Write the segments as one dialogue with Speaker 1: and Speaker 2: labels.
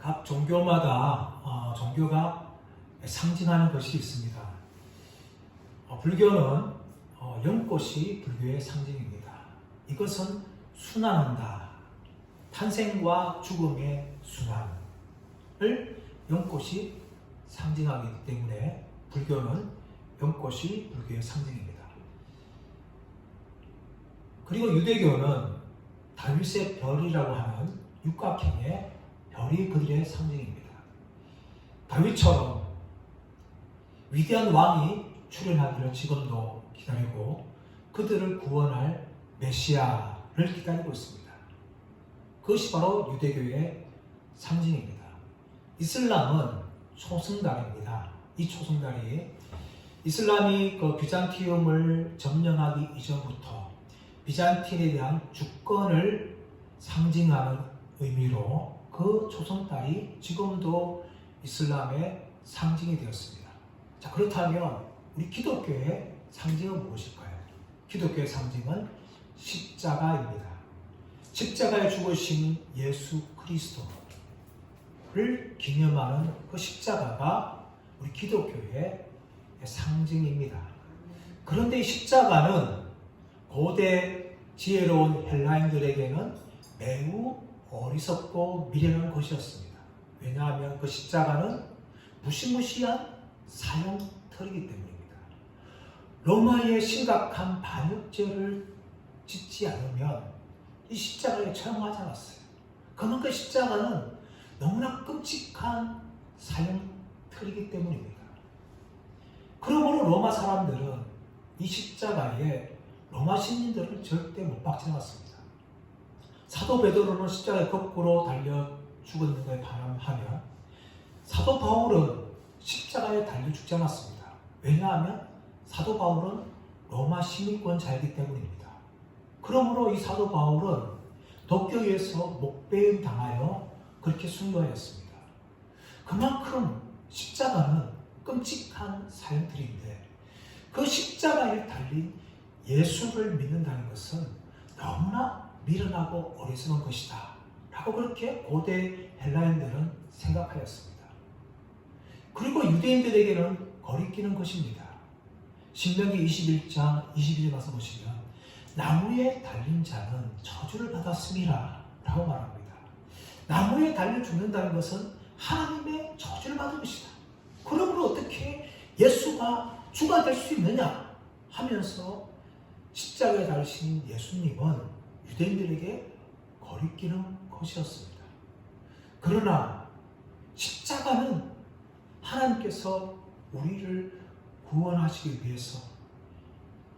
Speaker 1: 각 종교마다 종교가 상징하는 것이 있습니다. 불교는 연꽃이 불교의 상징입니다. 이것은 순환한다. 탄생과 죽음의 순환을 연꽃이 상징하기 때문에 불교는 연꽃이 불교의 상징입니다. 그리고 유대교는 다윗의 별이라고 하는 육각형의 별이 그들의 상징입니다. 다윗처럼 위대한 왕이 출현하기를 지금도 기다리고 그들을 구원할 메시아를 기다리고 있습니다. 그것이 바로 유대교의 상징입니다. 이슬람은 초승달입니다. 이 초승달이 이슬람이 비잔티움을 점령하기 이전부터 비잔틴에 대한 주권을 상징하는 의미로 그 초승달이 지금도 이슬람의 상징이 되었습니다. 자, 그렇다면 우리 기독교의 상징은 무엇일까요? 기독교의 상징은 십자가입니다. 십자가에 죽으신 예수 그리스도를 기념하는 그 십자가가 우리 기독교의 상징입니다. 그런데 이 십자가는 고대 지혜로운 헬라인들에게는 매우 어리석고 미련한 것이었습니다. 왜냐하면 그 십자가는 무시무시한 사형털이기 때문입니다. 로마의 심각한 반역죄를 짓지 않으면 이 십자가에 처형하지 않았어요. 그만큼 십자가는 너무나 끔찍한 사형털이기 때문입니다. 그러므로 로마 사람들은 이 십자가에 로마 시민들을 절대 못 박지 않았습니다. 사도 베드로는 십자가에 거꾸로 달려 죽었는 것에 반하면 사도 바울은 십자가에 달려 죽지 않았습니다. 왜냐하면 사도 바울은 로마 시민권자이기 때문입니다. 그러므로 이 사도 바울은 도쿄에서 목배임 당하여 그렇게 순교하였습니다. 그만큼 십자가는 끔찍한 사형들인데 그 십자가에 달린 예수를 믿는다는 것은 너무나 미련하고 어리석은 것이다 라고 그렇게 고대 헬라인들은 생각하였습니다. 그리고 유대인들에게는 거리끼는 것입니다. 신명기 21장 21절 가서 보시면 나무에 달린 자는 저주를 받았음이라 라고 말합니다. 나무에 달려 죽는다는 것은 하나님의 저주를 받은 것이다. 그러므로 어떻게 예수가 주가 될 수 있느냐 하면서 십자가에 달리신 예수님은 유대인들에게 거리끼는 것이었습니다. 그러나 십자가는 하나님께서 우리를 구원하시기 위해서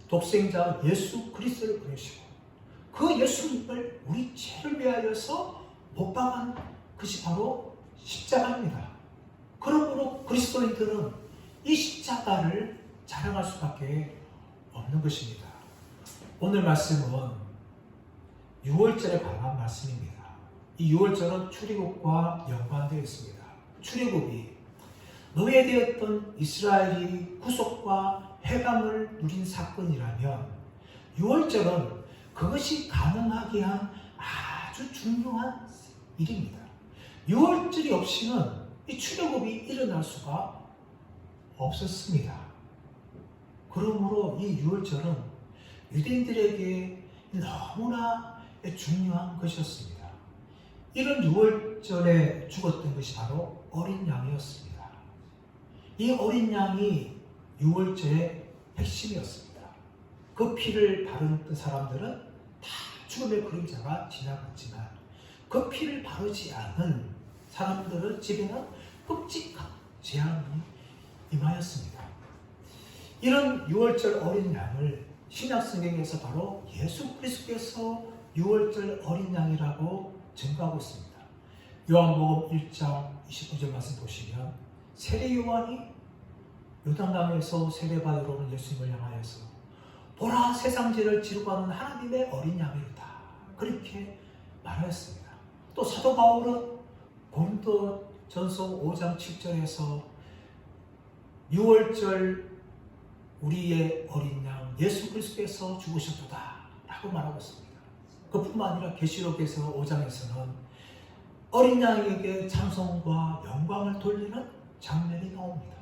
Speaker 1: 독생자 예수 그리스도를 보내시고 그 예수님을 우리 죄를 위하여서 못 박은 것이 바로 십자가입니다. 그러므로 그리스도인들은 이 십자가를 자랑할 수밖에 없는 것입니다. 오늘 말씀은 6월절에 관한 말씀입니다. 이 6월절은 출애굽과 연관되어 있습니다. 출애굽이 노예되었던 이스라엘이 구속과 해방을 누린 사건이라면 6월절은 그것이 가능하게 한 아주 중요한 일입니다. 6월절이 없이는 이 출애굽이 일어날 수가 없었습니다. 그러므로 이 6월절은 유대인들에게 너무나 중요한 것이었습니다. 이런 6월절에 죽었던 것이 바로 어린 양이었습니다. 이 어린 양이 6월절의 핵심이었습니다. 그 피를 바르던 사람들은 다 죽음의 그림자가 지나갔지만 그 피를 바르지 않은 사람들의 집에는 끔찍한 재앙이 임하였습니다. 이런 6월절 어린 양을 신약성경에서 바로 예수 그리스도께서 6월절 어린 양이라고 증거하고 있습니다. 요한복음 1장 29절 말씀 보시면 세례 요한이 요단강에서 세례받으러 오는 예수님을 향하여서 보라 세상 죄를 지르고 가는 하나님의 어린 양이로다 그렇게 말하였습니다. 또 사도 바울은 고린도전서 5장 7절에서 6월절 우리의 어린 양 예수 그리스도께서 죽으셨도다 라고 말하고 있습니다. 그뿐만 아니라 계시록에서 5장에서는 어린 양에게 찬송과 영광을 돌리는 장면이 나옵니다.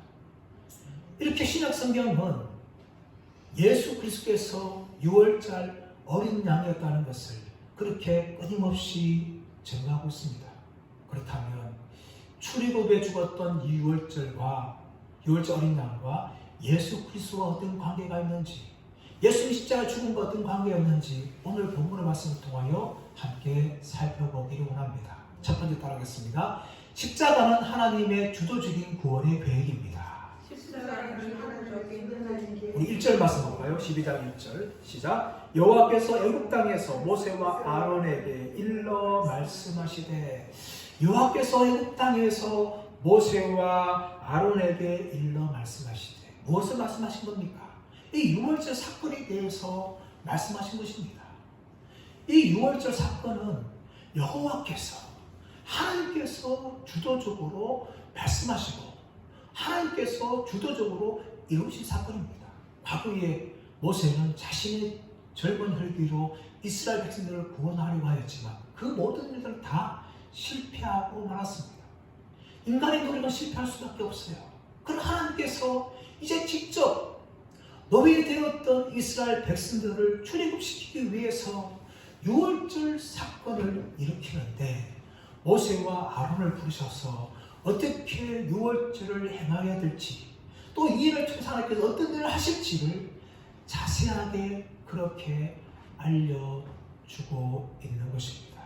Speaker 1: 이렇게 신약 성경은 예수 그리스도께서 6월절 어린 양이었다는 것을 그렇게 끊임없이 증거하고 있습니다. 그렇다면 출애굽에 죽었던 6월절 어린 양과 예수 그리스도와 어떤 관계가 있는지, 예수님 십자가 죽음과 어떤 관계였는지 오늘 본문의 말씀을 통하여 함께 살펴보기를 원합니다. 첫 번째 따라하겠습니다. 십자가는 하나님의 주도적인 구원의 계획입니다. 우리 1절 말씀 볼까요? 12장 1절 시작. 여호와께서 애굽 땅에서 모세와 아론에게 일러 말씀하시되. 여호와께서 애굽 땅에서 모세와 아론에게 일러 말씀하시되. 무엇을 말씀하신 겁니까? 이 6월절 사건에 대해서 말씀하신 것입니다. 이 6월절 사건은 여호와께서 하나님께서 주도적으로 말씀하시고 하나님께서 주도적으로 이루신 사건입니다. 과거에 모세는 자신의 젊은 혈기로 이스라엘 백성들을 구원하려고 하였지만 그 모든 일들을 다 실패하고 말았습니다. 인간의 노력은 실패할 수밖에 없어요. 그러나 하나님께서 이제 직접 노예가 되었던 이스라엘 백성들을 출애굽시키기 위해서 6월절 사건을 일으키는데 모세와 아론을 부르셔서 어떻게 6월절을 행하여야 될지, 또 이 일을 통해서 하나님께서 어떤 일을 하실지를 자세하게 그렇게 알려주고 있는 것입니다.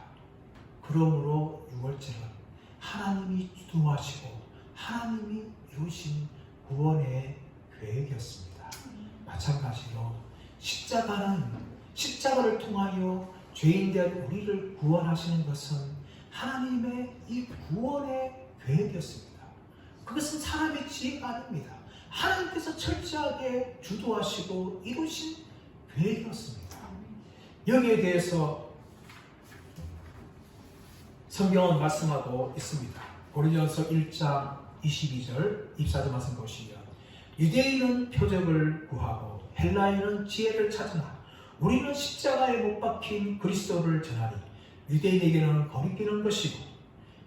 Speaker 1: 그러므로 6월절은 하나님이 주도하시고 하나님이 이루신 구원의 계획이었습니다. 마찬가지로 십자가를 통하여 죄인된 우리를 구원하시는 것은 하나님의 이 구원의 계획이었습니다. 그것은 사람의 지혜가 아닙니다. 하나님께서 철저하게 주도하시고 이루신 계획이었습니다. 여기에 대해서 성경은 말씀하고 있습니다. 고린도전서 1장 22절 24절 말씀 보시면 유대인은 표적을 구하고 헬라인은 지혜를 찾으나 우리는 십자가에 못 박힌 그리스도를 전하니 유대인에게는 거리끼는 것이고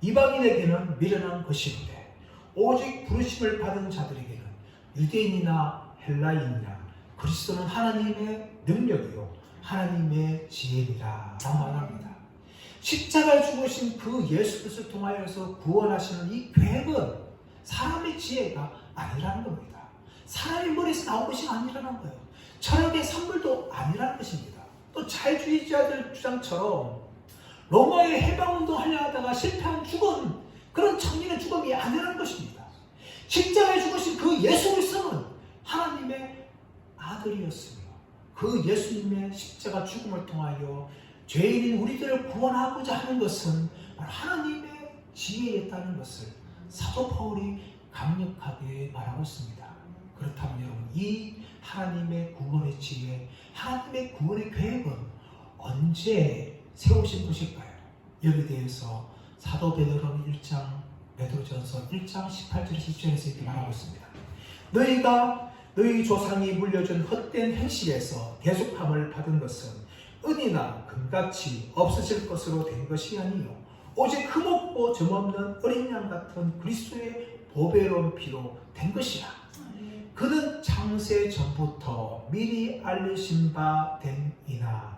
Speaker 1: 이방인에게는 미련한 것이로되 오직 부르심을 받은 자들에게는 유대인이나 헬라인이나 그리스도는 하나님의 능력이요 하나님의 지혜니라 라고 말합니다. 십자가에 죽으신 그 예수 그리스도를 통하여서 구원하시는 이 계획은 사람의 지혜가 아니라는 겁니다. 사람의 머리에서 나온 것이 아니라는 거예요. 철학의 산물도 아니라는 것입니다. 또 자유주의자들 주장처럼 로마의 해방운동 하려 하다가 실패한 죽음, 그런 청년의 죽음이 아니라는 것입니다. 십자가에 죽으신 그 예수 그리스도는 하나님의 아들이었으며 그 예수님의 십자가 죽음을 통하여 죄인인 우리들을 구원하고자 하는 것은 하나님의 지혜였다는 것을 사도 바울이 강력하게 말하고 있습니다. 그렇다면 여러분, 이 하나님의 구원의 지혜, 하나님의 구원의 계획은 언제 세우신 것일까요? 여기에 대해서 사도 베드로는 베드로전서 1장 18절 10절에서 이렇게 말하고 있습니다. 너희가 너희 조상이 물려준 헛된 행실에서 대속함을 받은 것은 은이나 금같이 없어질 것으로 된 것이 아니요 오직 흠없고 점없는 어린 양 같은 그리스도의 보배로운 피로 된 것이라. 그는 창세 전부터 미리 알려진 바 됨이나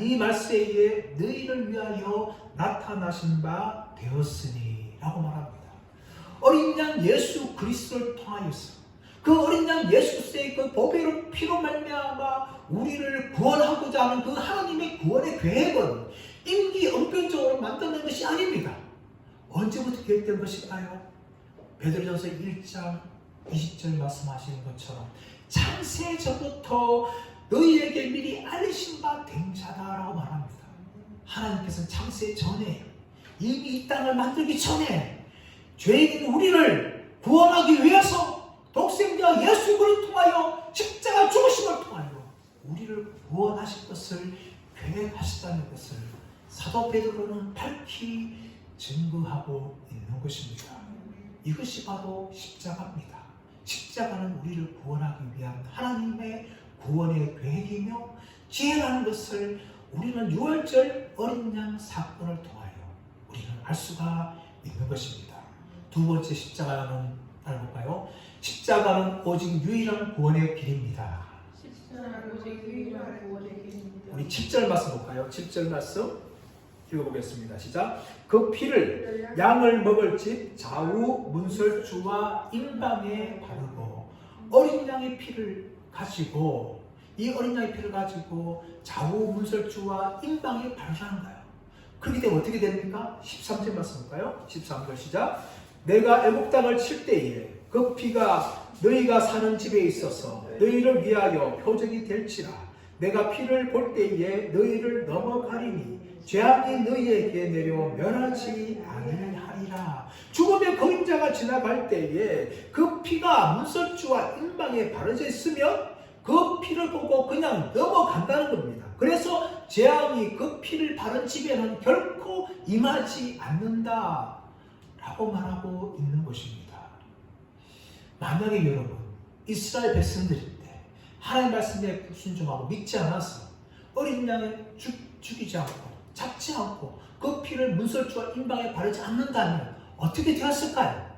Speaker 1: 이 말세에 의해 너희를 위하여 나타나신 바 되었으니 라고 말합니다. 어린 양 예수 그리스도를 통하여서 그 어린 양 예수 그리스도의 그 보배로운 피로 말미암아 우리를 구원하고자 하는 그 하나님의 구원의 계획은 임기응변적으로 만드는 것이 아닙니다. 언제부터 계획된 것일까요? 베드로전서 1장 20절 말씀하시는 것처럼 창세 전부터 너희에게 미리 알리신 바 된 자다라고 말합니다. 하나님께서는 창세 전에 이미 이 땅을 만들기 전에 죄인인 우리를 구원하기 위해서 독생자 예수 그리스도를 통하여 십자가 죽으심을 통하여 우리를 구원하실 것을 계획하시다는 것을 사도 베드로는 밝히 증거하고 있는 것입니다. 이것이 바로 십자가입니다. 십자가는 우리를 구원하기 위한 하나님의 구원의 계획이며 지혜라는 것을 우리는 6월절 어린 양 사건을 통하여 우리는 할 수가 있는 것입니다. 두 번째 십자가는 알아볼까요? 십자가는 오직 유일한 구원의 길입니다.
Speaker 2: 십자가는 오직 유일한 구원의 길입니다.
Speaker 1: 우리 7절 말씀 볼까요? 7절 말씀 읽어보겠습니다. 시작. 그 피를 양을 먹을 집 좌우 문설주와 인방에 바르고 어린 양의 피를 가지고 이 어린 양의 피를 가지고 좌우 문설주와 인방에 바르라는 거예요. 그렇게 되면 어떻게 됩니까? 13절 말씀 볼까요? 13절 시작. 내가 애국 땅을 칠 때에 그 피가 너희가 사는 집에 있어서 너희를 위하여 표적이 될지라. 내가 피를 볼 때에 너희를 넘어가리니 재앙이 너희에게 내려 멸하지 아니하리라. 죽음의 그림자가 지나갈 때에 그 피가 문설주와 인방에 바르져 있으면 그 피를 보고 그냥 넘어간다는 겁니다. 그래서 재앙이 그 피를 바른 집에는 결코 임하지 않는다 라고 말하고 있는 것입니다. 만약에 여러분 이스라엘 백성들일 때 하나님 말씀에 순종하고 믿지 않아서 어린 양을 죽이지 않고 잡지 않고 그 피를 문설주와 인방에 바르지 않는다면 어떻게 되었을까요?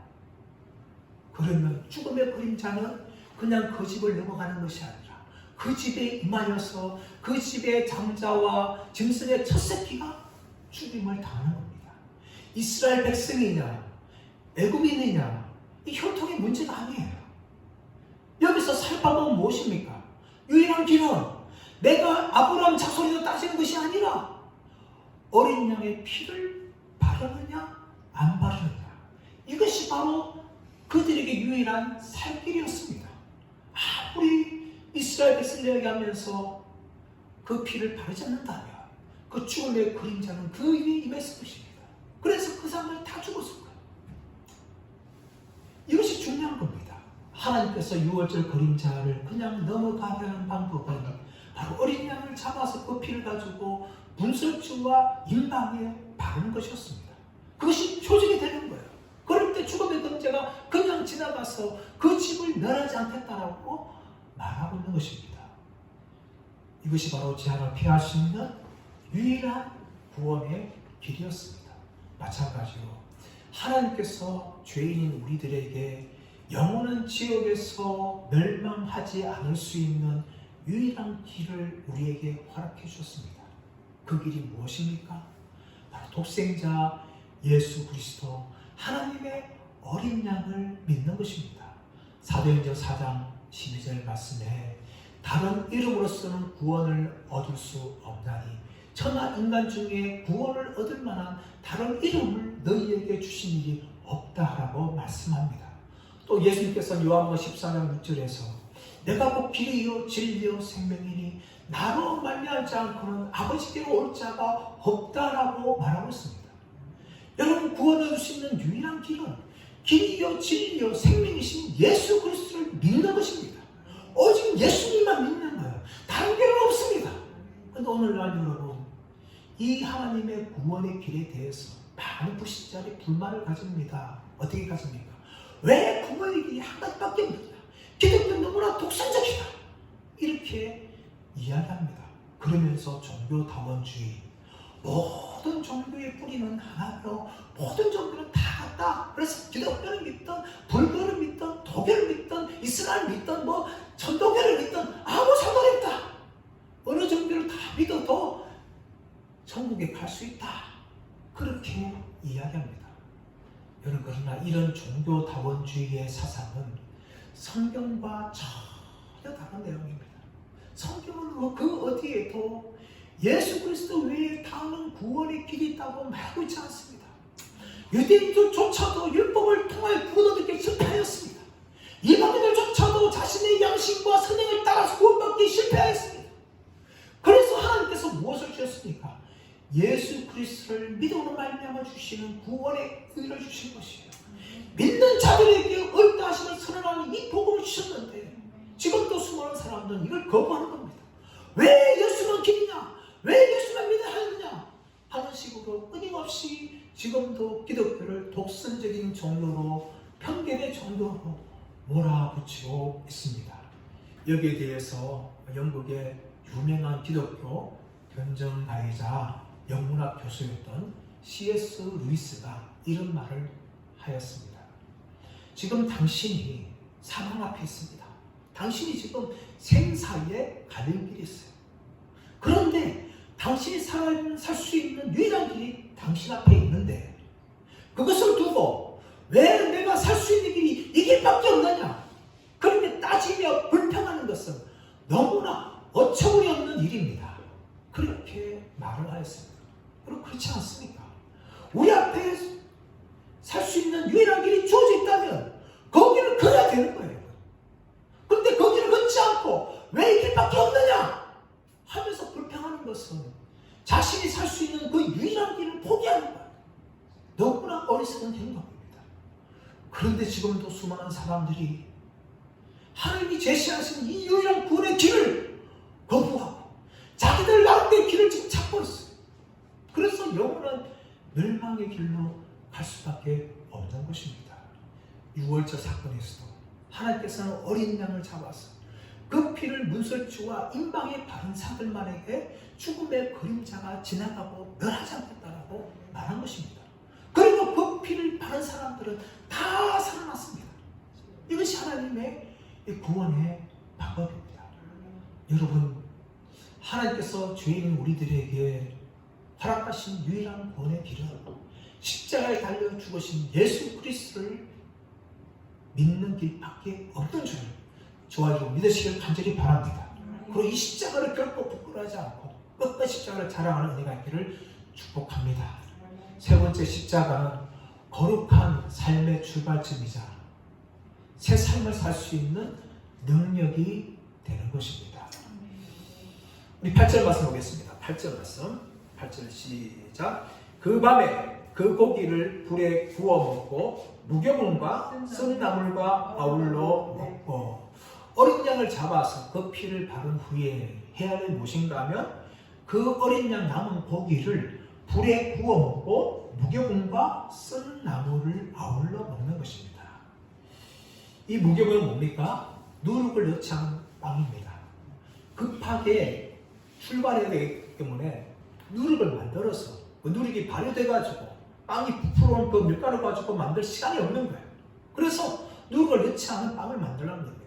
Speaker 1: 그러면 죽음의 그림자는 그냥 그 집을 넘어가는 것이 아니라 그 집에 임하여서 그 집의 장자와 짐승의 첫 새끼가 죽임을 당하는 겁니다. 이스라엘 백성이냐 애굽인이냐 이 혈통의 문제가 아니에요. 여기서 살 방법은 무엇입니까? 유일한 길은 내가 아브라함 자손이라 따지는 것이 아니라 어린 양의 피를 바르느냐 안 바르느냐, 이것이 바로 그들에게 유일한 살 길이었습니다. 아무리 이스라엘 백성을 이야기하면서 그 피를 바르지 않는다면 그 죽음의 그림자는 그 위에 임했을 것입니다. 그래서 그 사람들이 다 죽었을 거예요. 이것이 중요한 겁니다. 하나님께서 6월절 그림자를 그냥 넘어가려는 방법은 바로 어린 양을 잡아서 그 피를 가지고 문설주와 인방에 바르는 것이었습니다. 그것이 표적이 되는 거예요. 그럴 때 죽음의 그림자가 그냥 지나가서 그 집을 멸하지 않겠다라고 말하고 있는 것입니다. 이것이 바로 재앙을 피할 수 있는 유일한 구원의 길이었습니다. 마찬가지로 하나님께서 죄인인 우리들에게 영원한 지옥에서 멸망하지 않을 수 있는 유일한 길을 우리에게 허락해 주셨습니다. 그 길이 무엇입니까? 바로 독생자 예수 그리스도 하나님의 어린 양을 믿는 것입니다. 사도행전 4장 12절 말씀에 다른 이름으로서는 구원을 얻을 수 없나니 천하 인간 중에 구원을 얻을 만한 다른 이름을 너희에게 주신 일이 없다라고 말씀합니다. 또 예수님께서는 요한복음 14장 6절에서 내가 곧 길이요 진리요 생명이니 나로 말미암지 않고는 아버지께로 올 자가 없다라고 말하고 있습니다. 여러분 구원을 얻을 수 있는 유일한 길은 길이요 진리요 생명이신 예수 그리스도를 믿는 것입니다. 오직 예수님만 믿는 거예요. 다른 길은 없습니다. 그런데 오늘날 여러분 이 하나님의 구원의 길에 대해서 많은 불신자들이 불만을 가집니다. 어떻게 가집니까? 왜 구원의 길이 한 가지밖에 없느냐? 기독교는 너무나 독선적이다. 이렇게 이야기합니다. 그러면서 종교다원주의, 모든 종교의 뿌리는 하나며 모든 종교는 다 같다. 그래서 기독교를 믿든 불교를 믿든 도교를 믿든 이스라엘 믿든 뭐 천도교를 믿든 아무 상관이 없다. 어느 종교를 다 믿어도 천국에 갈 수 있다. 그렇게 이야기합니다. 여러분 그러나 이런 종교다원주의의 사상은 성경과 전혀 다른 내용입니다. 성경은 그 어디에도 예수 그리스도 외에 다른 구원의 길이 있다고 말하고 있지 않습니다. 유대인들조차도 율법을 통하여 구원 얻기 실패하였습니다. 이방인들조차도 자신의 양심과 선행을 따라서 구원받기 실패하였습니다. 그래서 하나님께서 무엇을 주셨습니까? 예수 그리스도를 믿음으로 말미암아 주시는 구원의 의를 주신 것이에요. 믿는 자들에게 의롭다 하심을 선언하는 이 복음을 주셨는데 지금도 수많은 사람들은 이걸 거부하는 겁니다. 왜 예수만 길이냐? 왜 예수만 믿어야 하느냐? 하는 식으로 끊임없이 지금도 기독교를 독선적인 종교로 편견의 종교로 몰아붙이고 있습니다. 여기에 대해서 영국의 유명한 기독교 변증가이자 영문학 교수였던 C.S. 루이스가 이런 말을 하였습니다. 지금 당신이 사망 앞에 있습니다. 당신이 지금 생사의 갈림길에 있어요. 그런데 당신이 살 수 있는 유일한 길이 당신 앞에 있는데 그것을 두고 왜 내가 살 수 있는 길이 이 길밖에 없느냐? 그렇게 따지며 불평하는 것은 너무나 어처구니 없는 일입니다. 그렇게 말을 하였습니다. 여러분 그렇지 않습니까? 우리 앞에 살 수 있는 유일한 길이 주어져 있다면 거기를 걸어야 되는 거예요. 그런데 거기를 걷지 않고 왜 이 길밖에 없느냐 하면서 불평하는 것은 자신이 살 수 있는 그 유일한 길을 포기하는 거예요. 너무나 어리석은 행동입니다. 그런데 지금도 수많은 사람들이 하나님이 제시하신 이 유일한 구원의 길을 거부하고 자기들 나름대로 길을 지금 찾고 있어요. 그래서 영원한 멸망의 길로 갈 수밖에 없는 것입니다. 6월절 사건에서도 하나님께서는 어린 양을 잡아서 그 피를 문설주와 임방에 바른 사들만에게 죽음의 그림자가 지나가고 멸하지 않겠다라고 말한 것입니다. 그리고 그 피를 바른 사람들은 다 살아났습니다. 이것이 하나님의 구원의 방법입니다. 여러분, 하나님께서 죄인인 우리들에게 허락하신 유일한 구원의 길은 십자가에 달려 죽으신 예수 그리스도를 믿는 길밖에 없는 줄 저와 여러분 믿으시길 간절히 바랍니다. 그리고 이 십자가를 결코 부끄러워하지 않고 끝까지 십자가를 자랑하는 은혜가 있기를 축복합니다. 세 번째, 십자가는 거룩한 삶의 출발점이자 새 삶을 살 수 있는 능력이 되는 것입니다. 우리 8절 말씀 보겠습니다. 8절 말씀. 8절 시작. 그 밤에 그 고기를 불에 구워 먹고 무교분과 쓴 나물과 아울러 먹고 어린 양을 잡아서 그 피를 바른 후에 해야 할 무엇인가 하면 그 어린 양 남은 고기를 불에 구워 먹고 무교분과 쓴 나물을 아울러 먹는 것입니다. 이 무교분은 뭡니까? 누룩을 넣지 않은 빵입니다. 급하게 출발해야 되기 때문에 누룩을 만들어서 그 누룩이 발효돼가지고 빵이 부풀어온 그 밀가루 가지고 만들 시간이 없는 거예요. 그래서 누룩을 넣지 않은 빵을 만들라는 겁니다.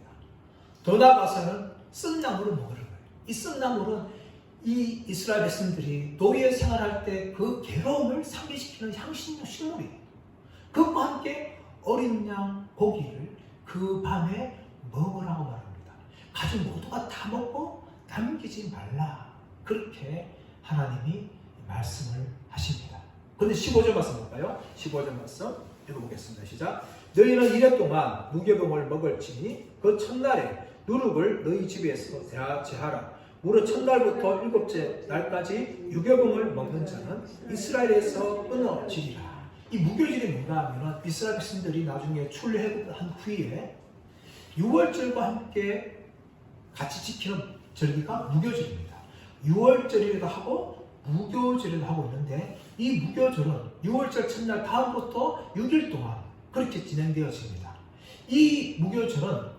Speaker 1: 더 나아가서는 쓴 나물을 먹으는 거예요. 이 쓴 나물은 이 이스라엘 백성들이 노예 생활할 때 그 괴로움을 상기시키는 향신료 식물이에요. 그것과 함께 어린 양 고기를 그 밤에 먹으라고 말합니다. 가족 모두가 다 먹고 남기지 말라. 그렇게 하나님이 말씀을 하십니다. 그런데 15절 말씀 볼까요? 15절 말씀 읽어보겠습니다. 시작. 너희는 이래 동안 무교병을 먹을지니 그 첫날에 누룩을 너희 집에서 제하라. 무릇 첫날부터 일곱째 날까지 무교병을 먹는 자는 이스라엘에서 끊어지리라. 이 무교절이 뭔가 하면 이스라엘 백성들이 나중에 출애굽한 후에 6월절과 함께 같이 지키는 절기가 무교절입니다. 6월절이라도 하고 무교절이라도 하고 있는데 이 무교절은 6월절 첫날 다음부터 6일 동안 그렇게 진행되어집니다. 이 무교절은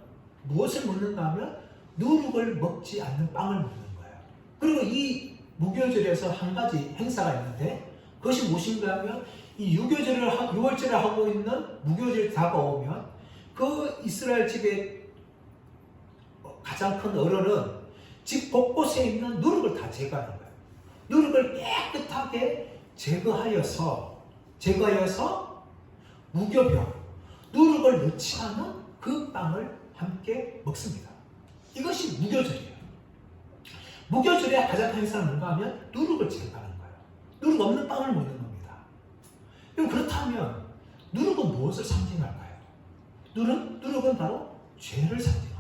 Speaker 1: 무엇을 먹는가 하면 누룩을 먹지 않는 빵을 먹는 거예요. 그리고 이 무교절에서 한 가지 행사가 있는데 그것이 무엇인가 하면 이 6월절을 하고 있는 무교절이 다가오면 그 이스라엘 집의 가장 큰 어른은 집 곳곳에 있는 누룩을 다 제거하는 거예요. 누룩을 깨끗하게 제거하여서 무교병, 누룩을 넣지 않은 그 빵을 함께 먹습니다. 이것이 무교절이에요. 무교절의 가장 큰 행사는 뭔가 하면 누룩을 제거하는 거예요. 누룩 없는 빵을 먹는 겁니다. 그렇다면 누룩은 무엇을 상징할까요? 누룩은 바로 죄를 상징합니다.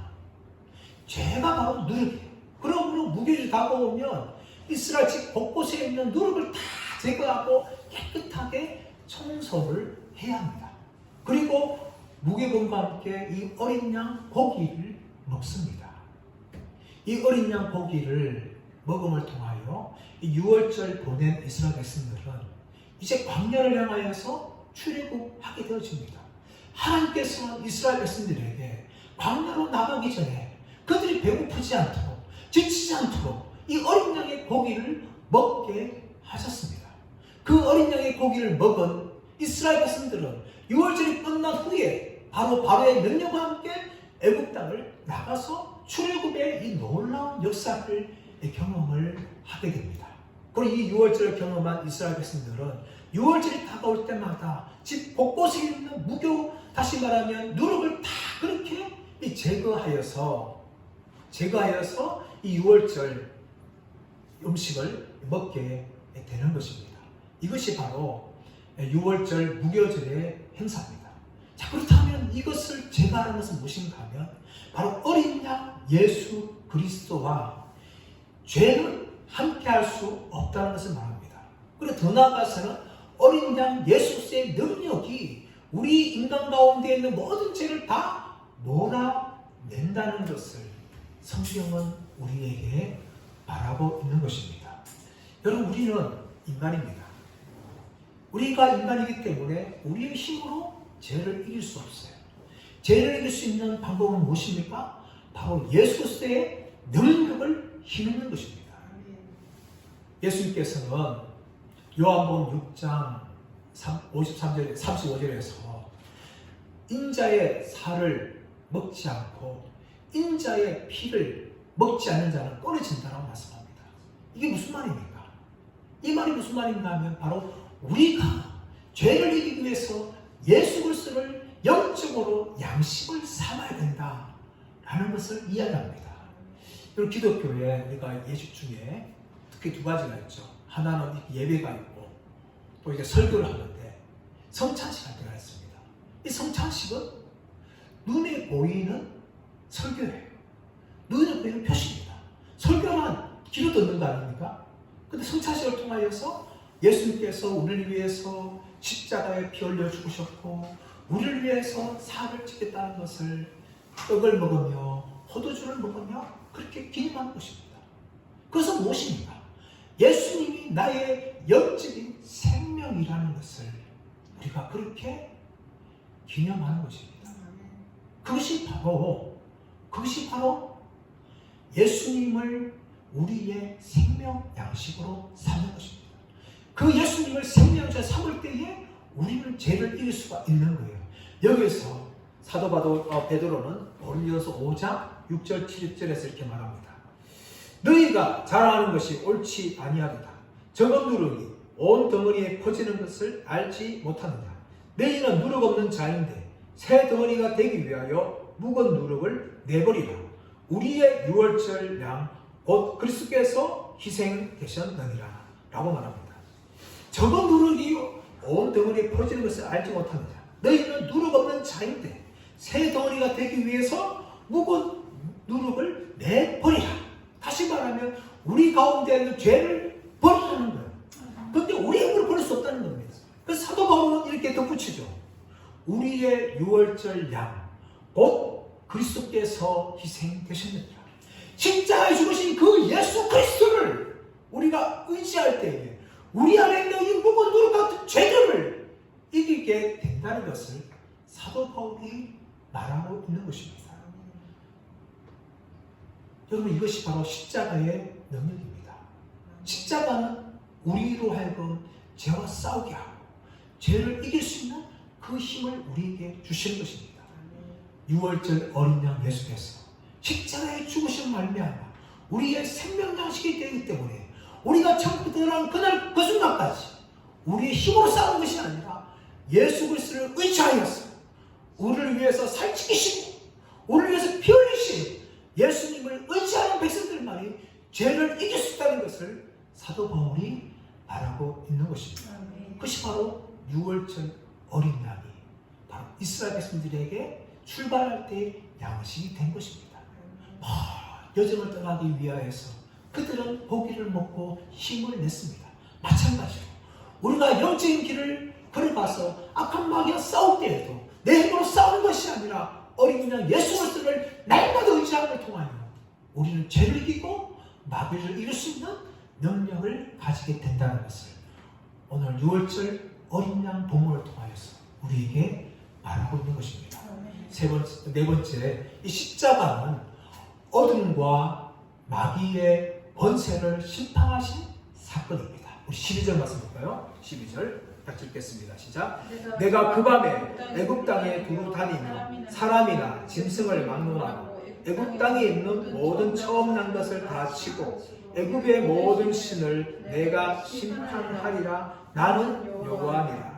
Speaker 1: 죄가 바로 누룩이에요. 그러므로 무교절이 다가오면 이스라엘 집 곳곳에 있는 누룩을 다 제거하고 깨끗하게 청소를 해야 합니다. 그리고 무교병과 함께 이 어린 양 고기를 먹습니다. 이 어린 양 고기를 먹음을 통하여 이 6월절 보낸 이스라엘 백성들은 이제 광야를 향하여서 출애굽하게 되어집니다. 하나님께서는 이스라엘 백성들에게 광야로 나가기 전에 그들이 배고프지 않도록 지치지 않도록 이 어린 양의 고기를 먹게 하셨습니다. 그 어린 양의 고기를 먹은 이스라엘 백성들은 6월절이 끝난 후에 바로 바로의 명령과 함께 애굽 땅을 나가서 출애굽의 이 놀라운 역사를 경험을 하게 됩니다. 그리고 이 6월절을 경험한 이스라엘 백성들은 6월절이 다가올 때마다 집 곳곳에 있는 무교, 다시 말하면 누룩을 다 그렇게 제거하여서 이 6월절 음식을 먹게 되는 것입니다. 이것이 바로 6월절 무교절의 행사입니다. 자, 그렇다면 이것을 제거하는 것은 무엇인가 하면 바로 어린 양 예수 그리스도와 죄는 함께할 수 없다는 것을 말합니다. 그리고 더 나아가서는 어린 양 예수의 능력이 우리 인간 가운데 있는 모든 죄를 다 몰아낸다는 것을 성경은 우리에게 말하고 있는 것입니다. 여러분, 우리는 인간입니다. 우리가 인간이기 때문에 우리의 힘으로 죄를 이길 수 없어요. 죄를 이길 수 있는 방법은 무엇입니까? 바로 예수 그리스도의 능력을 힘입는 것입니다. 예수님께서는 요한복음 6장 53절, 35절에서 인자의 살을 먹지 않고 인자의 피를 먹지 않는 자는 꺼내진다라고 말씀합니다. 이게 무슨 말입니까? 이 말이 무슨 말인가 하면 바로 우리가 죄를 이기기 위해서 예수 그리스도를 영적으로 양식을 삼아야 된다라는 것을 이야기합니다. 여러분, 기독교에 우리가 예식 중에 특히 두 가지가 있죠. 하나는 예배가 있고 또 이제 설교를 하는데 성찬식 할 때가 있습니다. 이 성찬식은 눈에 보이는 설교예요. 눈에 보이는 표시입니다. 설교는 귀로 듣는 거 아닙니까? 근데 성찬식을 통하여서 예수님께서 우리를 위해서 십자가에 피 흘려 죽으셨고 우리를 위해서 사를 지겠다는 것을 떡을 먹으며 포도주를 먹으며 그렇게 기념하는 것입니다. 그것은 무엇입니까? 예수님이 나의 영적인 생명이라는 것을 우리가 그렇게 기념하는 것입니다. 그것이 바로 예수님을 우리의 생명 양식으로 삼는 것입니다. 그 예수님을 생명 양식으로 삼을 때에 우리는 죄를 이길 수가 있는 거예요. 여기서 사도 베드로는 고린도전서 5장 6절 7절에서 이렇게 말합니다. 너희가 잘 아는 것이 옳지 아니하도다. 적은 누룩이 온 덩어리에 퍼지는 것을 알지 못하느냐. 너희는 누룩 없는 자인데 새 덩어리가 되기 위하여 묵은 누룩을 내버리라. 우리의 유월절 양 곧 그리스도께서 희생되셨느니라 라고 말합니다. 적은 누룩이 온 덩어리에 퍼지는 것을 알지 못하느냐. 너희는 누룩 없는 자인데 새 덩어리가 되기 위해서 묵은 누룩을 내버리라. 다시 말하면 우리 가운데 있는 죄를 버리라는 거예요. 그런데 우리 힘으로 버릴 수 없다는 겁니다. 그래서 사도 바울은 이렇게 덧붙이죠. 우리의 유월절 양 곧 그리스도께서 희생되셨느니라. 십자가에 죽으신 그 예수 그리스도를 우리가 의지할 때에 우리 안에 있는 이 묵은 누룩 같은 죄들을 이기게 된다는 것을 사도 바울이 말하고 있는 것입니다. 여러분, 이것이 바로 십자가의 능력입니다. 십자가는 우리로 하여금 죄와 싸우게 하고 죄를 이길 수 있는 그 힘을 우리에게 주시는 것입니다. 6월절 어린 양 예수께서 십자가에 죽으신 말미암아 우리의 생명 양식이 되기 때문에 우리가 천국에 들어가는 그날 그 순간까지 우리의 힘으로 싸우는 것이 아니라 예수 그리스도를 의지하여서 우리를 위해서 살찌기시고 우리를 위해서 피 흘리신 예수님을 의지하는 백성들만이 죄를 이길 수 있다는 것을 사도 바울이 말하고 있는 것입니다. 그것이 바로 6월절 어린 양이 바로 이스라엘 백성들에게 출발할 때 양식이 된 것입니다. 여정을 떠나기 위하여서 그들은 고기를 먹고 힘을 냈습니다. 마찬가지로 우리가 영적인 길을 걸어가서 악한 마귀와 싸울 때에도 내 힘으로 싸우는 것이 아니라 어린 양 예수 그리스도를 날마다 의지함을 통하여 우리는 죄를 이기고 마귀를 이길 수 있는 능력을 가지게 된다는 것을 오늘 6월절 어린 양 동물을 통하여서 우리에게 말하고 있는 것입니다. 네 번째, 이 십자가는 어둠과 마귀의 권세를 심판하신 사건입니다. 우리 12절 말씀 볼까요? 12절 같이 읽겠습니다. 시작. 내가 그 밤에 애굽 땅에 두루 다니며 사람이나 짐승을 막론하고 애굽 땅에 있는 모든 처음 난 것을 다 치고 애굽의 모든 신을 내가 심판하리라. 나는 여호와니라.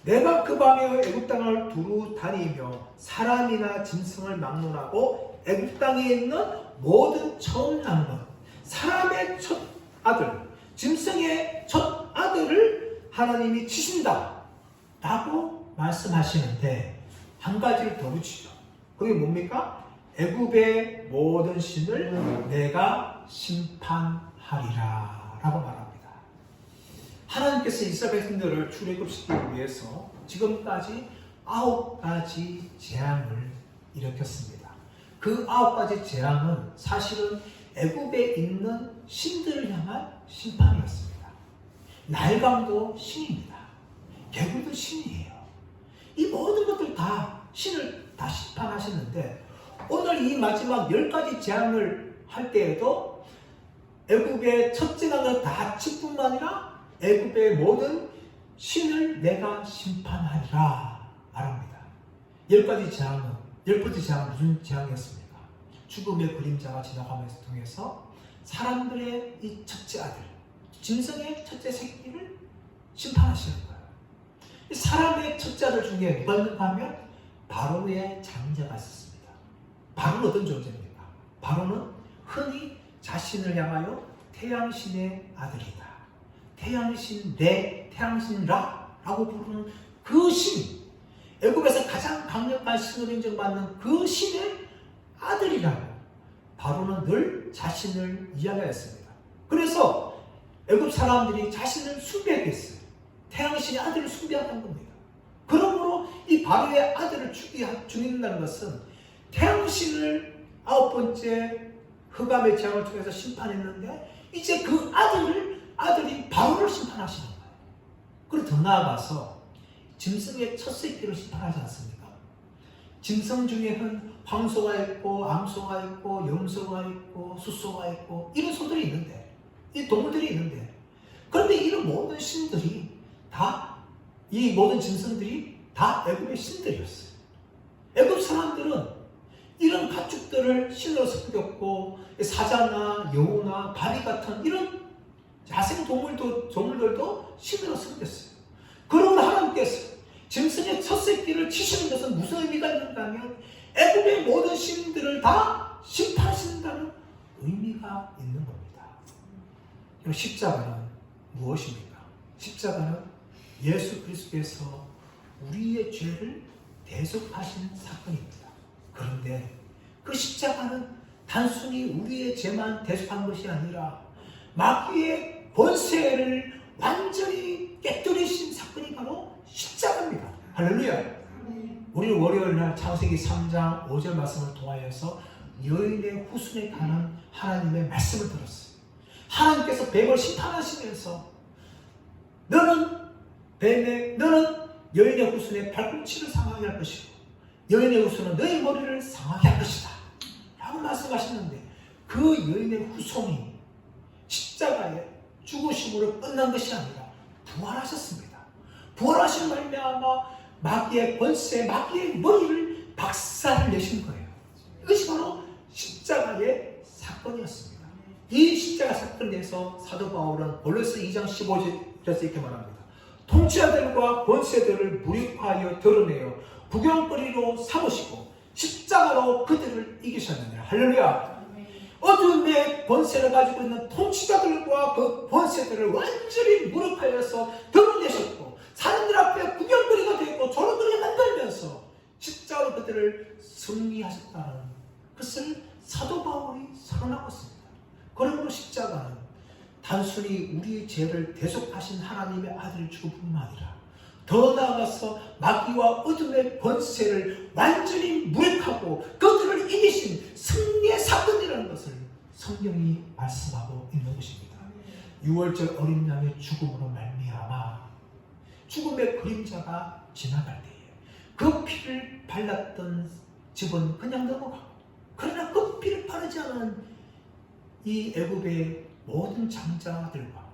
Speaker 1: 내가 그 밤에 애굽 땅을 두루 다니며 사람이나 짐승을 막론하고 애굽 땅에 있는 모든 처음 난 것, 사람의 첫 아들, 짐승의 첫 아들을 하나님이 치신다 라고 말씀하시는데 한 가지를 더 붙이죠. 그게 뭡니까? 애굽의 모든 신을 내가 심판하리라 라고 말합니다. 하나님께서 이스라엘 백성들을 출애굽시키기 위해서 지금까지 9가지 재앙을 일으켰습니다. 그 9가지 재앙은 사실은 애굽에 있는 신들을 향한 심판이었습니다. 나일강도 신입니다. 개굴도 신이에요. 이 모든 것들 다 신을 다 심판하시는데 오늘 이 마지막 10가지 재앙을 할 때에도 애굽의 첫째 난을 다 칠 뿐만 아니라 애굽의 모든 신을 내가 심판하리라 말합니다. 10가지 재앙은 10번째 재앙은 무슨 재앙이었습니까? 죽음의 그림자가 지나가면서 통해서 사람들의 이 첫째 아들, 짐승의 첫째 새끼를 심판하시는 거예요. 사람의 첫째 아들 중에 누가 있는가 하면 바로의 장자가 있었습니다. 바로는 어떤 존재입니까? 바로는 흔히 자신을 향하여 태양신의 아들이다, 태양신 내, 태양신 라라고 부르는 그 신, 애굽에서 가장 강력한 신으로 인정받는 그 신의 아들이라고 바로는 늘 자신을 이야기했습니다. 그래서 애굽 사람들이 자신을 숭배하게 했어요. 태양신의 아들을 숭배한다는 겁니다. 그러므로 이 바로의 아들을 죽인다는 것은 태양신을 9번째 흑암의 재앙을 통해서 심판했는데 이제 그 아들이 바로를 심판하시는 거예요. 그리고 더 나아가서 짐승의 첫 새끼를 심판하지 않습니까? 짐승 중에는 황소가 있고 암소가 있고 염소가 있고 숫소가 있고 이런 소들이 있는데, 이 동물들이 있는데, 그런데 이런 모든 신들이 다, 이 모든 짐승들이 다 애굽의 신들이었어요. 애굽 사람들은 이런 가축들을 신으로 섬겼고 사자나 여우나 바리 같은 이런 야생 동물들도 신으로 섬겼어요. 그러면 하나님께서 짐승의 첫 새끼를 치시는 것은 무슨 의미가 있는가 하면 애굽의 모든 신들을 다 심판하신다는 의미가 있는 겁니다. 그럼 십자가는 무엇입니까? 십자가는 예수 그리스도께서 우리의 죄를 대속하신 사건입니다. 그런데 그 십자가는 단순히 우리의 죄만 대속한 것이 아니라 마귀의 권세를 완전히 깨뜨리신 사건이 바로 십자가입니다. 할렐루야. 우리는 월요일날 창세기 3장 5절 말씀을 통하여서 여인의 후손에 관한 하나님의 말씀을 들었어요. 하나님께서 뱀을 심판하시면서 너는 여인의 후손의 발꿈치를 상하게 할 것이고 여인의 후손은 너의 머리를 상하게 할 것이다 라고 말씀하셨는데 그 여인의 후손이 십자가에 죽으심으로 끝난 것이 아니라 부활하셨습니다. 부활하신 말미암아 마귀의 권세, 마귀의 머리를 박살을 내신 거예요. 이것이 바로 십자가의 사건이었습니다. 이 십자가 사건에 대해서 사도 바울은 골로새 2장 15절에서 이렇게 말합니다. 통치자들과 권세들을 무력화하여 드러내어 부경거리로 삼으시고 십자가로 그들을 이기셨느니라. 할렐루야. 어둠의 권세를 가지고 있는 통치자들과 그 권세들을 완전히 무력화해서 드러내셨고 사람들 앞에 구경거리가 되고 조롱거리가 만들면서 십자가로 그들을 승리하셨다는 것을 사도 바울이 선언하고 있습니다. 그러므로 십자가는 단순히 우리의 죄를 대속하신 하나님의 아들을 죽을 뿐만 아니라 더 나아가서 마귀와 어둠의 권세를 완전히 무력하고 그들을 이기신 승리의 사건이라는 것을 성경이 말씀하고 있는 것입니다. 6월절 어린 양의 죽음으로 말미암아 죽음의 그림자가 지나갈 때에 그 피를 발랐던 집은 그냥 넘어가고 그러나 그 피를 바르지 않은 이 애굽의 모든 장자들과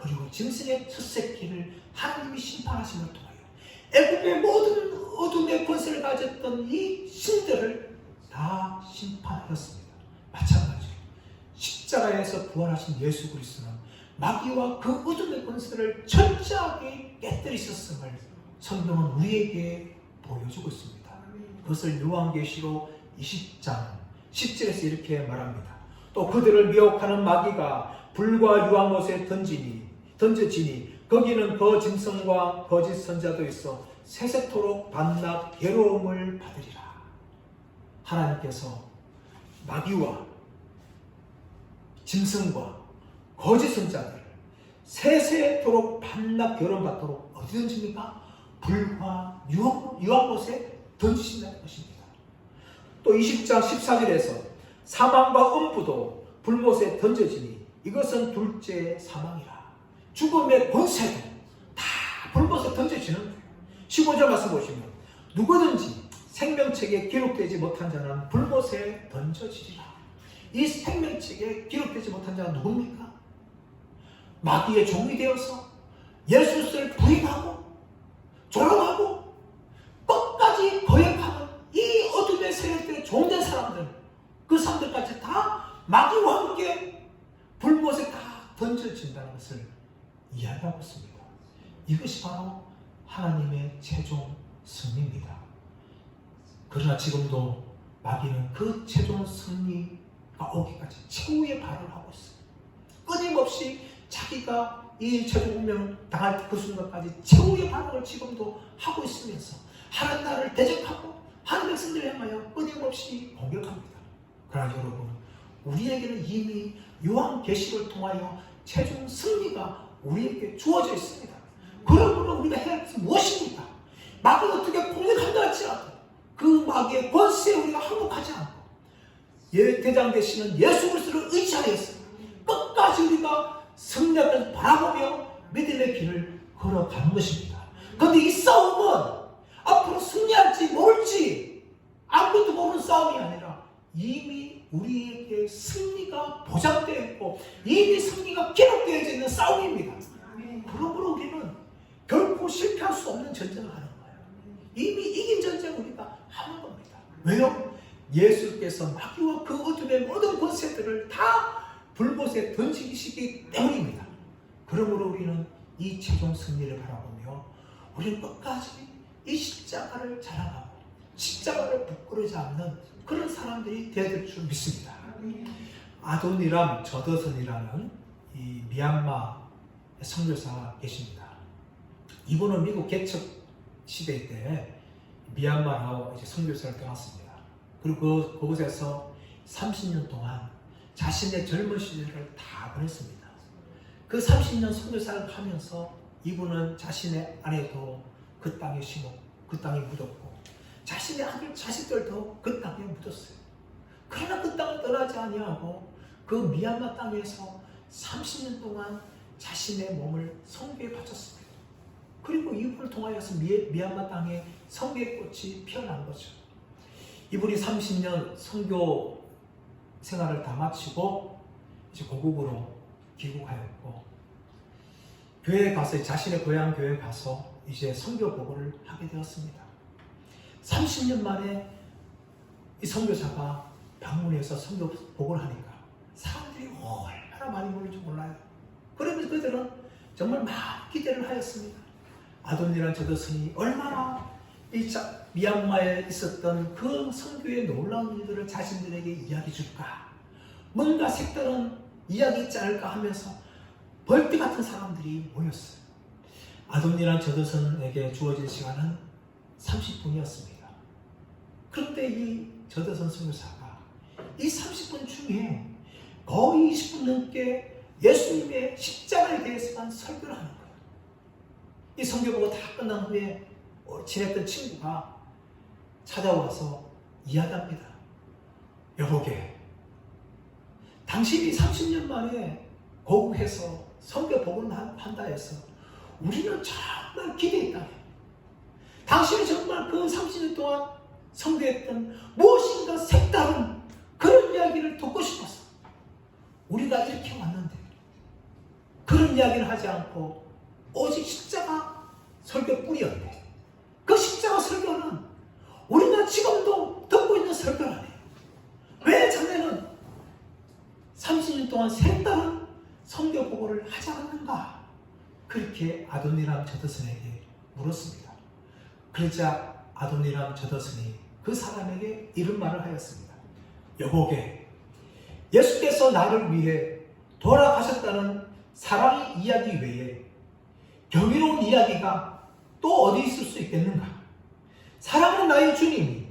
Speaker 1: 그리고 짐승의 첫 새끼를 하나님이 심판하심을 통하여 애굽의 모든 어둠의 권세를 가졌던 이 신들을 다 심판하였습니다. 마찬가지로 십자가에서 부활하신 예수 그리스도는 마귀와 그 어둠의 권세를 철저하게 깨뜨리셨음을 성경은 우리에게 보여주고 있습니다. 그것을 요한계시록 20장 10절에서 이렇게 말합니다. 또 그들을 미혹하는 마귀가 불과 유황못에 던져지니 거기는 거짐승과 거짓 선자도 있어 세세토록 반납 괴로움을 받으리라. 하나님께서 마귀와 짐승과 거짓 선자들을 세세토록 반납 괴로움 받도록 어디 던집니까? 불과 유황못에 던지신다는 것입니다. 또 20장 14절에서 사망과 음부도 불못에 던져지니 이것은 둘째 사망이라. 죽음의 권세도 다 불못에 던져지는 거예요. 15절 말씀 보시면 누구든지 생명책에 기록되지 못한 자는 불못에 던져지리라. 이 생명책에 기록되지 못한 자가 누굽니까? 마귀의 종이 되어서 예수를 부인하고 조롱하고 끝까지 거역하는 이 어둠의 세력들의 종된 사람들, 그 사람들까지 다 마귀와 함께 불못에 다 던져진다는 것을 이야기하고 있습니다. 이것이 바로 하나님의 최종 승리입니다. 그러나 지금도 마귀는 그 최종 승리가 오기까지 최후의 발언을 하고 있어요. 끊임없이 자기가 이 최종 운명을 당할 그 순간까지 최후의 발언을 지금도 하고 있으면서 하나님 나라를 대적하고 하나님의 백성들을 향하여 끊임없이 공격합니다. 그러나 여러분, 우리에게는 이미 요한계시를 통하여 최종 승리가 우리에게 주어져 있습니다. 그러므로 우리가 해야 할 것은 무엇입니까? 마귀가 어떻게 공격한다 할지라도 그 마귀의 권세에 우리가 항복하지 않고 대장 되시는 예수 그리스도를 의지하여서 끝까지 우리가 승리하면서 바라보며 믿음의 길을 걸어가는 것입니다. 그런데 이 싸움은 앞으로 승리할지 모를지 아무것도 모르는 싸움이 아니라 이미 우리에게 승리가 보장되어 있고 이미 승리가 기록되어 있는 싸움입니다. 그러므로 우리는 결코 실패할 수 없는 전쟁을 하는 거예요. 이미 이긴 전쟁을 우리가 하는 겁니다. 왜요? 예수께서 마귀와 그 어둠의 모든 권세들을 다 불못에 던지시기 때문입니다. 그러므로 우리는 이 최종 승리를 바라보며 우리는 끝까지 이 십자가를 자랑하고 십자가를 부끄러지 않는 그런 사람들이 되어야 될 줄 믿습니다. 아도니람 저더슨이라는 이 미얀마 선교사가 계십니다. 이분은 미국 개척 시대 때 미얀마로 이제 선교사를 떠났습니다. 그리고 그곳에서 30년 동안 자신의 젊은 시절을 다 보냈습니다. 그 30년 선교사를 하면서 이분은 자신의 아내도 그 땅에 심었고 그 땅에 묻었고 자신의 아들 자식들도 그 땅에 묻었어요. 그러나 그 땅을 떠나지 아니하고 그 미얀마 땅에서 30년 동안 자신의 몸을 선교에 바쳤습니다. 그리고 이분을 통하여서 미얀마 땅에 선교의 꽃이 피어난 거죠. 이분이 30년 선교 생활을 다 마치고 이제 고국으로 귀국하였고 교회에 가서 자신의 고향 교회에 가서 이제 선교 보고를 하게 되었습니다. 30년 만에 이 선교사가 방문해서 선교 보고를 하니까 사람들이 얼마나 많이 모일지 몰라요. 그러면서 그들은 정말 많은 기대를 하였습니다. 아도니란 저더슨이 얼마나 이 미얀마에 있었던 그 선교의 놀라운 일들을 자신들에게 이야기해 줄까, 뭔가 색다른 이야기 있지 않을까 하면서 벌떼 같은 사람들이 모였어요. 아도니란 저더슨에게 주어진 시간은 30분이었습니다. 그런데 이 저더슨 선교사가 이 30분 중에 거의 20분 넘게 예수님의 십자가에 대해서만 설교를 하는 거예요. 이 선교보고 다 끝난 후에 지냈던 친구가 찾아와서 이야기합니다. 여보게, 당신이 30년 만에 고국해서 선교 복음을 한다 해서 우리는 정말 기대했다. 당신이 정말 그 30년 동안 선교했던 무엇인가 색다른 그런 이야기를 듣고 싶었어. 우리가 이렇게 왔는데 그런 이야기는 하지 않고 오직 십자가 설교뿐이었네. 그 십자가 설교는 우리가 지금도 듣고 있는 설교라네. 왜 자네는 30년 동안 색다른 선교 보고를 하지 않았는가? 그렇게 아도니람 저더슨에게 물었습니다. 그러자 아도니람 저더슨이 그 사람에게 이런 말을 하였습니다. 여보게, 예수께서 나를 위해 돌아가셨다는 사랑의 이야기 외에 경이로운 이야기가 또 어디 있을 수 있겠는가? 사랑하는 나의 주님이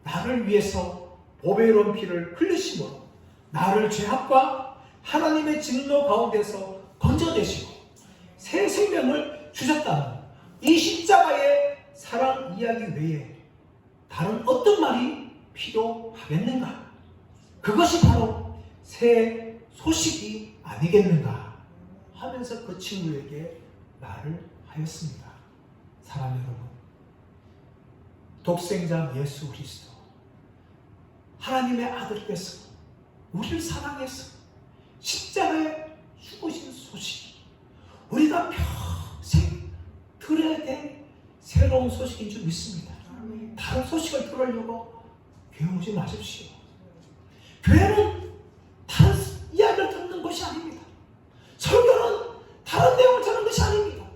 Speaker 1: 나를 위해서 보배로운 피를 흘리심으로 나를 죄악과 하나님의 진노 가운데서 건져내시고 새 생명을 주셨다는 이 십자가의 사랑 이야기 외에 다른 어떤 말이 필요하겠는가? 그것이 바로 새 소식이 아니겠는가? 하면서 그 친구에게 말을 하였습니다. 사랑하는 여러분, 독생자 예수 그리스도 하나님의 아들께서 우리를 사랑해서 십자가에 죽으신 소식, 우리가 평생 들어야 될 새로운 소식인 줄 믿습니다. 다른 소식을 들으려고 교회 오지 마십시오. 교회는 다른 이야기를 듣는 것이 아닙니다. 설교는 다른 내용을 듣는 것이 아닙니다.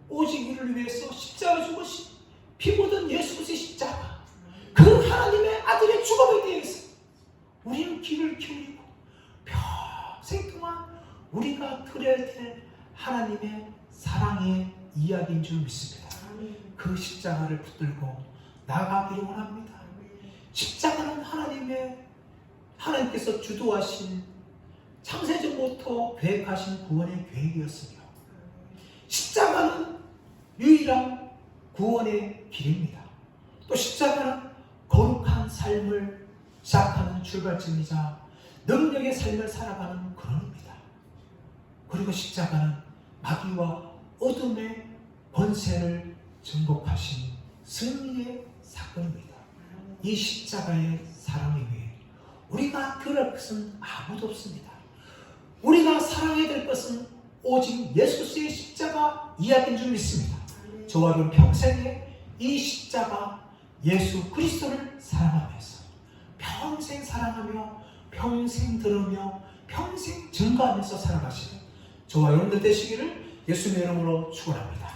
Speaker 1: 오직 우리를 위해서 십자가에 죽으신 피 묻은 예수 그리스도의 십자가, 그 하나님의 아들의 죽음에 대해서 우리는 귀를 기울이고 평생 동안 우리가 들어야 될 하나님의 사랑의 이야기인 줄 믿습니다. 그 십자가를 붙들고 나아가기를 원합니다. 십자가는 하나님께서 주도하신 창세전부터 계획하신 구원의 계획이었으며, 십자가는 유일한 구원의 길입니다. 또 십자가는 거룩한 삶을 시작하는 출발점이자 능력의 삶을 살아가는 근원입니다. 그리고 십자가는 마귀와 어둠의 권세를 정복하신 승리의 사건입니다. 이 십자가의 사랑에 위해 우리가 들을 것은 아무도 없습니다. 우리가 사랑해야 될 것은 오직 예수 그리스도의 십자가 이야기인 줄 믿습니다. 저와 여러분 평생에 이 십자가 예수 그리스도를 사랑하면서 평생 사랑하며 평생 들으며 평생 증거하면서 살아가시는 저와 여러분들 되시기를 예수님의 이름으로 축원합니다.